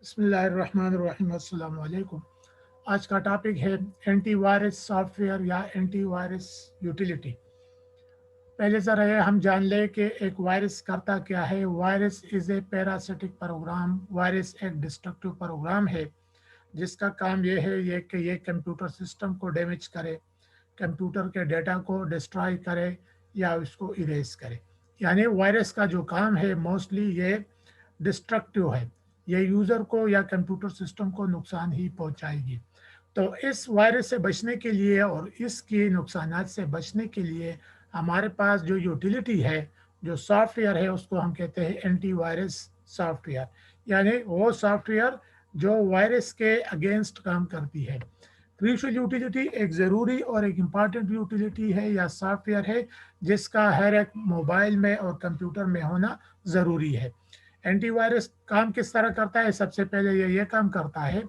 बिस्मिल्लाहिर्रहमानिर्रहीम, अस्सलाम वालेकुम। आज का टॉपिक है एंटीवायरस सॉफ्टवेयर या एंटीवायरस यूटिलिटी। पहले ज़रा ये हम जान लें कि एक वायरस करता क्या है। Virus is a parasitic program. Virus एक डिस्ट्रक्टिव प्रोग्राम है जिसका काम ये है कि ये कंप्यूटर सिस्टम को डैमेज करे, कंप्यूटर के डेटा को डिस्ट्रॉय करे या उसको इरेज करे। यानी वायरस का जो काम है मोस्टली ये डिस्ट्रक्टिव है। ये यूज़र को या कंप्यूटर सिस्टम को नुकसान ही पहुंचाएगी। तो इस वायरस से बचने के लिए और इसके नुकसानात से बचने के लिए हमारे पास जो यूटिलिटी है, जो सॉफ्टवेयर है, उसको हम कहते हैं एंटीवायरस सॉफ्टवेयर। यानी वो सॉफ्टवेयर जो वायरस के अगेंस्ट काम करती है। क्रूशियल यूटिलिटी एक ज़रूरी और एक इम्पॉर्टेंट यूटिलिटी है या सॉफ्टवेयर है जिसका हर एक मोबाइल में और कंप्यूटर में होना ज़रूरी है। एंटीवायरस काम किस तरह करता है? सबसे पहले ये काम करता है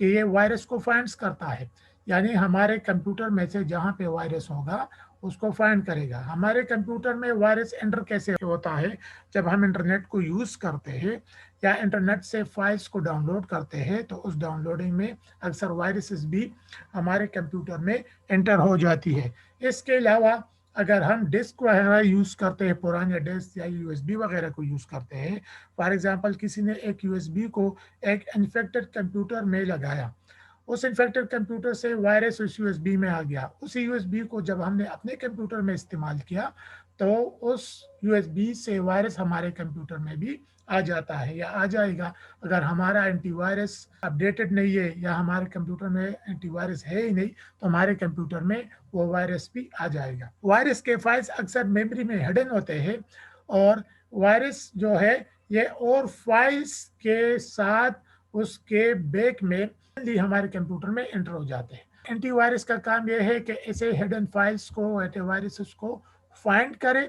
कि ये वायरस को फाइंड करता है। यानी हमारे कंप्यूटर में से जहाँ पे वायरस होगा उसको फाइंड करेगा। हमारे कंप्यूटर में वायरस एंटर कैसे होता है? जब हम इंटरनेट को यूज़ करते हैं या इंटरनेट से फाइल्स को डाउनलोड करते हैं तो उस डाउनलोडिंग में अक्सर वायरसेस भी हमारे कंप्यूटर में एंटर हो जाती है। इसके अलावा अगर हम डिस्क वगैरह यूज़ करते हैं, पुराने डिस्क या यूएसबी वगैरह को यूज़ करते हैं, फॉर एग्जांपल किसी ने एक यूएसबी को एक इन्फेक्टेड कंप्यूटर में लगाया, उस इन्फेक्टेड कंप्यूटर से वायरस उस यूएसबी में आ गया। उस यूएसबी को जब हमने अपने कंप्यूटर में इस्तेमाल किया तो उस यूएसबी से वायरस हमारे कंप्यूटर में भी आ जाता है या आ जाएगा। अगर हमारा एंटीवायरस अपडेटेड नहीं है या हमारे कंप्यूटर में एंटीवायरस है ही नहीं तो हमारे कंप्यूटर में वो वायरस भी आ जाएगा। वायरस के फाइल्स अक्सर मेमोरी में हिडन होते हैं और वायरस जो है ये और फाइल्स के साथ उसके बैक में हमारे कंप्यूटर में एंटर हो जाते हैं। एंटीवायरस का काम यह है कि ऐसे हिडन फाइल्स को, एंटीवायरस को फाइंड करे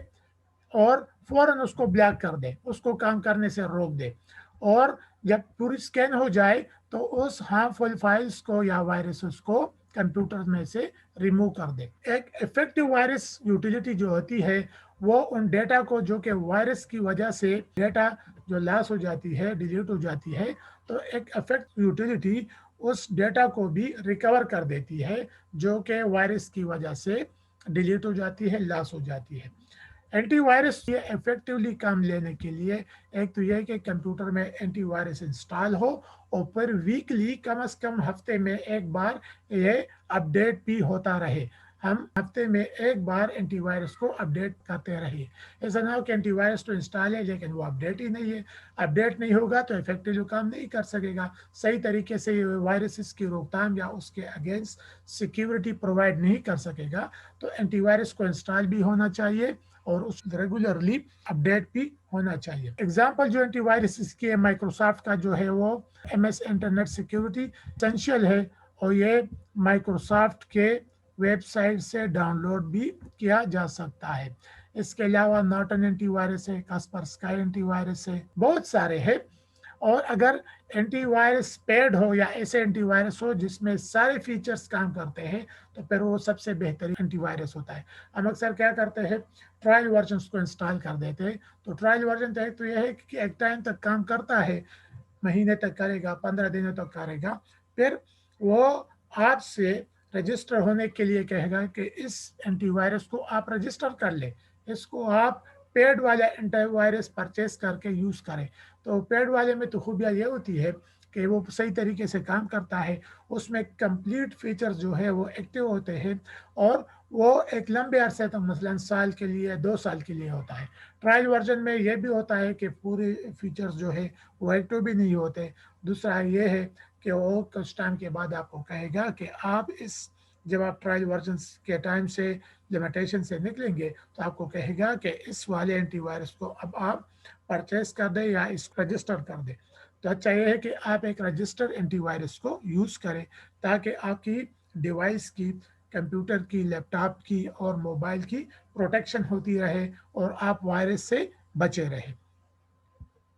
और फौरन उसको ब्लॉक कर दे, उसको काम करने से रोक दे। और जब पूरी स्कैन हो जाए तो उस हार्मफुल फाइल्स को या वायरसेस को कंप्यूटर में से रिमूव कर दे। एक इफेक्टिव वायरस यूटिलिटी जो होती है वो उन डेटा को, जो कि वायरस की वजह से डेटा जो लॉस हो जाती है, डिलीट हो जाती है, तो एक इफेक्टिव यूटिलिटी उस डेटा को भी रिकवर कर देती है जो कि वायरस की वजह से डिलीट हो जाती है, लॉस हो जाती है। एंटीवायरस ये इफेक्टिवली काम लेने के लिए एक तो यह कि कंप्यूटर में एंटीवायरस इंस्टॉल हो और फिर वीकली, कम से कम हफ्ते में एक बार ये अपडेट भी होता रहे। हम हफ्ते में एक बार एंटीवायरस को अपडेट करते रहिए। ऐसा ना हो कि एंटीवायरस तो इंस्टॉल है लेकिन वो अपडेट ही नहीं है। अपडेट नहीं होगा तो इफेक्टिवली काम नहीं कर सकेगा, सही तरीके से वायरसेस की रोकथाम या उसके अगेंस्ट सिक्योरिटी प्रोवाइड नहीं कर सकेगा। तो एंटीवायरस को इंस्टॉल भी होना चाहिए और उस रेगुलरली अपडेट भी होना चाहिए। एग्जाम्पल जो एंटीवायरस की है, माइक्रोसॉफ्ट का जो है वो MS इंटरनेट सिक्योरिटी एसेंशियल है और ये माइक्रोसॉफ्ट के वेबसाइट से डाउनलोड भी किया जा सकता है। इसके अलावा नॉर्टन एंटीवायरस है, कास्पर स्काई एंटीवायरस है, बहुत सारे हैं। और अगर एंटीवायरस पेड हो या ऐसे एंटीवायरस हो जिसमें सारे फीचर्स काम करते हैं तो फिर वो सबसे बेहतरीन एंटीवायरस होता है। हम अक्सर क्या करते हैं, ट्रायल वर्जन को इंस्टॉल कर देते हैं। तो ट्रायल वर्जन तो यह है कि एक टाइम तक काम करता है, महीने तक करेगा, 15 दिनों तक करेगा, फिर वो आपसे रजिस्टर होने के लिए कहेगा कि इस एंटीवायरस को आप रजिस्टर कर ले, इसको आप पेड वाला एंटीवायरस परचेस करके यूज़ करें। तो पेड वाले में तो खूबियाँ ये होती है कि वो सही तरीके से काम करता है, उसमें कंप्लीट फीचर्स जो है वो एक्टिव होते हैं और वो एक लंबे अरसे तक, मसलन साल के लिए, 2 साल के लिए होता है। ट्रायल वर्जन में ये भी होता है कि पूरे फीचर्स जो है वो एक्टिव भी नहीं होते। दूसरा ये है कि वो कुछ टाइम के बाद आपको कहेगा कि आप जब आप ट्रायल वर्जन के टाइम से लिमिटेशन से निकलेंगे तो आपको कहेगा कि इस वाले एंटीवायरस को अब आप परचेस कर दें या इस रजिस्टर कर दें। तो अच्छा ये है कि आप एक रजिस्टर एंटीवायरस को यूज़ करें ताकि आपकी डिवाइस की, कंप्यूटर की, लैपटॉप की और मोबाइल की प्रोटेक्शन होती रहे और आप वायरस से बचे रहे।